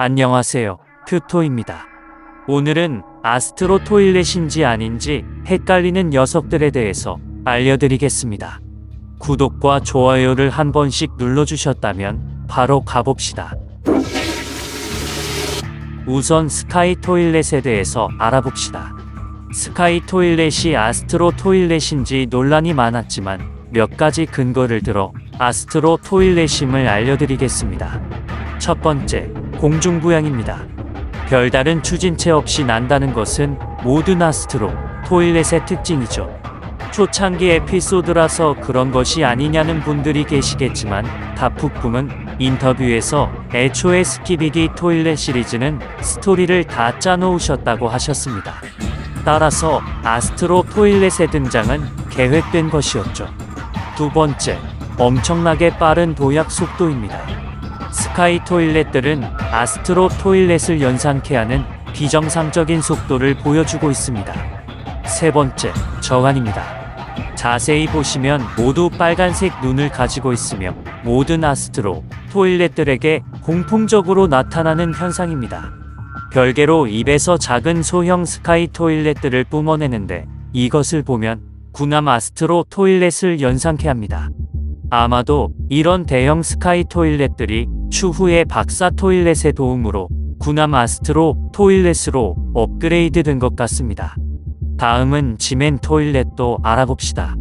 안녕하세요. 큐토입니다. 오늘은 아스트로 토일렛인지 아닌지 헷갈리는 녀석들에 대해서 알려드리겠습니다. 구독과 좋아요를 한 번씩 눌러주셨다면 바로 가봅시다. 우선 스카이 토일렛에 대해서 알아봅시다. 스카이 토일렛이 아스트로 토일렛인지 논란이 많았지만 몇 가지 근거를 들어 아스트로 토일렛임을 알려드리겠습니다. 첫 번째, 공중부양입니다. 별다른 추진체 없이 난다는 것은 모든 아스트로 토일렛의 특징이죠. 초창기 에피소드라서 그런 것이 아니냐는 분들이 계시겠지만 다프품은 인터뷰에서 애초에 스키비디 토일렛 시리즈는 스토리를 다 짜놓으셨다고 하셨습니다. 따라서 아스트로 토일렛의 등장은 계획된 것이었죠. 두 번째, 엄청나게 빠른 도약 속도입니다. 스카이 토일렛들은 아스트로 토일렛을 연상케 하는 비정상적인 속도를 보여주고 있습니다. 세 번째, 정안입니다. 자세히 보시면 모두 빨간색 눈을 가지고 있으며 모든 아스트로 토일렛들에게 공통적으로 나타나는 현상입니다. 별개로 입에서 작은 소형 스카이 토일렛들을 뿜어내는데 이것을 보면 구남 아스트로 토일렛을 연상케 합니다. 아마도 이런 대형 스카이 토일렛들이 추후에 박사 토일렛의 도움으로 구남 아스트로 토일렛으로 업그레이드 된 것 같습니다. 다음은 지멘 토일렛도 알아봅시다.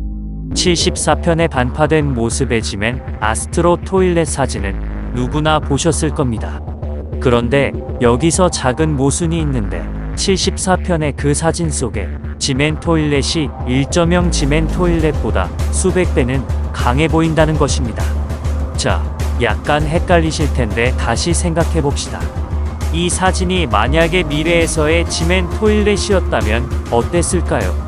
74편에 반파된 모습의 지멘 아스트로 토일렛 사진은 누구나 보셨을 겁니다. 그런데 여기서 작은 모순이 있는데 74편의 그 사진 속에 지멘 토일렛이 1.0 지멘 토일렛보다 수백 배는 강해 보인다는 것입니다. 자, 약간 헷갈리실 텐데 다시 생각해 봅시다. 이 사진이 만약에 미래에서의 지멘 토일렛이었다면 어땠을까요?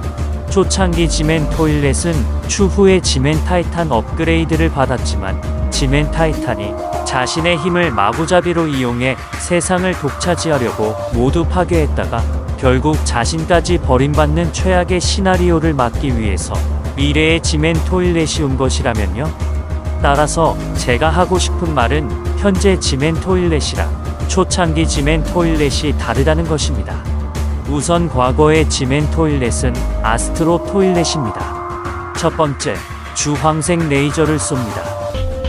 초창기 지멘 토일렛은 추후에 지멘 타이탄 업그레이드를 받았지만 지멘 타이탄이 자신의 힘을 마구잡이로 이용해 세상을 독차지하려고 모두 파괴했다가 결국 자신까지 버림받는 최악의 시나리오를 막기 위해서 미래의 지멘 토일렛이 온 것이라면요? 따라서 제가 하고 싶은 말은 현재 지멘 토일렛이랑 초창기 지멘 토일렛이 다르다는 것입니다. 우선 과거의 지멘 토일렛은 아스트로 토일렛입니다. 첫 번째, 주황색 레이저를 쏩니다.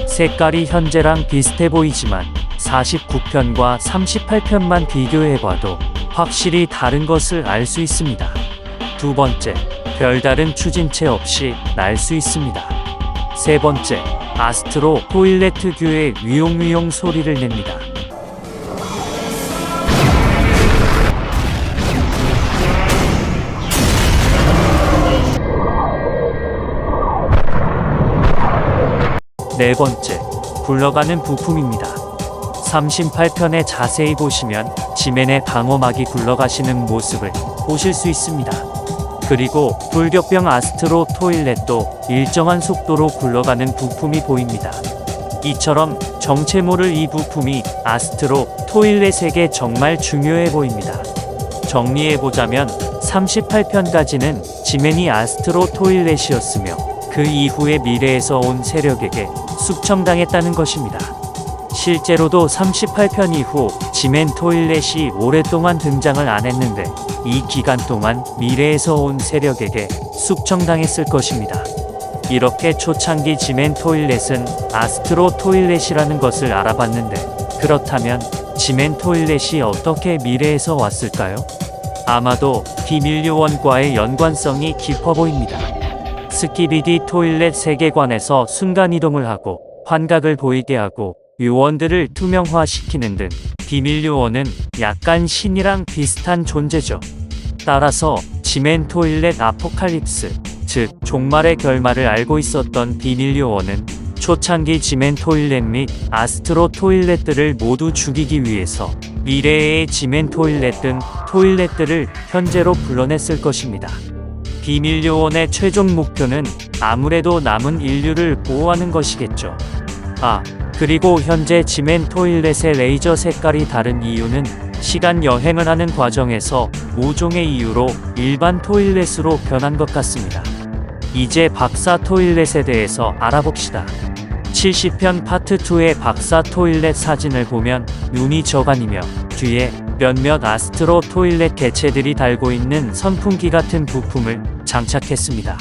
색깔이 현재랑 비슷해 보이지만 49편과 38편만 비교해봐도 확실히 다른 것을 알 수 있습니다. 두 번째, 별다른 추진체 없이 날 수 있습니다. 세 번째, 아스트로 토일렛 특유의 위용위용 소리를 냅니다. 네 번째, 굴러가는 부품입니다. 38편에 자세히 보시면 지멘의 방어막이 굴러가시는 모습을 보실 수 있습니다. 그리고 불격병 아스트로 토일렛도 일정한 속도로 굴러가는 부품이 보입니다. 이처럼 정체 모를 이 부품이 아스트로 토일렛에게 정말 중요해 보입니다. 정리해보자면 38편까지는 지멘이 아스트로 토일렛이었으며 그 이후에 미래에서 온 세력에게 숙청당했다는 것입니다. 실제로도 38편 이후 지멘 토일렛이 오랫동안 등장을 안 했는데 이 기간 동안 미래에서 온 세력에게 숙청당했을 것입니다. 이렇게 초창기 지멘 토일렛은 아스트로 토일렛이라는 것을 알아봤는데 그렇다면 지멘 토일렛이 어떻게 미래에서 왔을까요? 아마도 비밀 요원과의 연관성이 깊어 보입니다. 스키비디 토일렛 세계관에서 순간이동을 하고 환각을 보이게 하고 요원들을 투명화시키는 등 비밀 요원은 약간 신이랑 비슷한 존재죠. 따라서 지멘 토일렛 아포칼립스, 즉 종말의 결말을 알고 있었던 비밀 요원은 초창기 지멘 토일렛 및 아스트로 토일렛들을 모두 죽이기 위해서 미래의 지멘 토일렛 등 토일렛들을 현재로 불러냈을 것입니다. 비밀 요원의 최종 목표는 아무래도 남은 인류를 보호하는 것이겠죠. 그리고 현재 지멘 토일렛의 레이저 색깔이 다른 이유는 시간 여행을 하는 과정에서 모종의 이유로 일반 토일렛으로 변한 것 같습니다. 이제 박사 토일렛에 대해서 알아봅시다. 70편 파트 2의 박사 토일렛 사진을 보면 눈이 저간이며 뒤에 몇몇 아스트로 토일렛 개체들이 달고 있는 선풍기 같은 부품을 장착했습니다.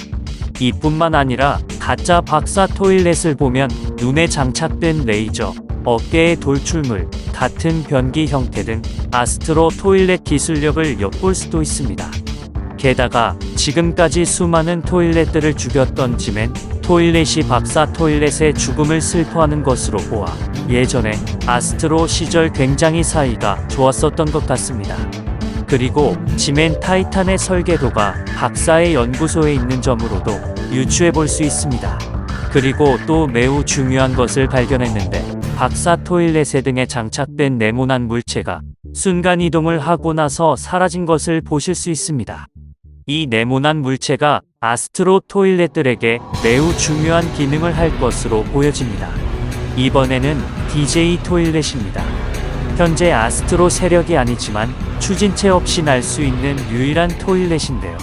이뿐만 아니라 가짜 박사 토일렛을 보면 눈에 장착된 레이저, 어깨의 돌출물, 같은 변기 형태 등 아스트로 토일렛 기술력을 엿볼 수도 있습니다. 게다가 지금까지 수많은 토일렛들을 죽였던 지멘 토일렛이 박사 토일렛의 죽음을 슬퍼하는 것으로 보아 예전에 아스트로 시절 굉장히 사이가 좋았었던 것 같습니다. 그리고 지멘 타이탄의 설계도가 박사의 연구소에 있는 점으로도 유추해 볼 수 있습니다. 그리고 또 매우 중요한 것을 발견했는데 박사 토일렛의 등에 장착된 네모난 물체가 순간이동을 하고 나서 사라진 것을 보실 수 있습니다. 이 네모난 물체가 아스트로 토일렛들에게 매우 중요한 기능을 할 것으로 보여집니다. 이번에는 DJ 토일렛입니다. 현재 아스트로 세력이 아니지만 추진체 없이 날 수 있는 유일한 토일렛인데요.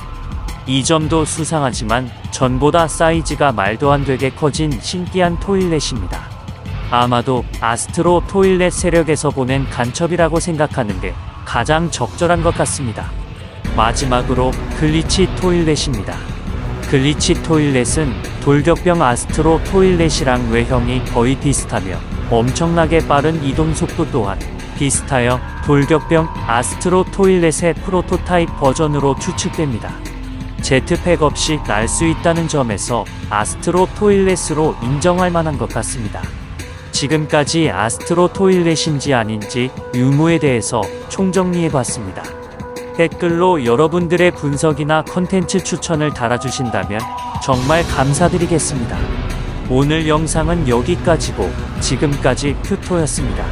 이 점도 수상하지만 전보다 사이즈가 말도 안 되게 커진 신기한 토일렛입니다. 아마도 아스트로 토일렛 세력에서 보낸 간첩이라고 생각하는 게 가장 적절한 것 같습니다. 마지막으로 글리치 토일렛입니다. 글리치 토일렛은 돌격병 아스트로 토일렛이랑 외형이 거의 비슷하며 엄청나게 빠른 이동 속도 또한 비슷하여 돌격병 아스트로 토일렛의 프로토타입 버전으로 추측됩니다. 제트팩 없이 날 수 있다는 점에서 아스트로 토일렛으로 인정할 만한 것 같습니다. 지금까지 아스트로 토일렛인지 아닌지 유무에 대해서 총정리해봤습니다. 댓글로 여러분들의 분석이나 컨텐츠 추천을 달아주신다면 정말 감사드리겠습니다. 오늘 영상은 여기까지고 지금까지 큐토였습니다.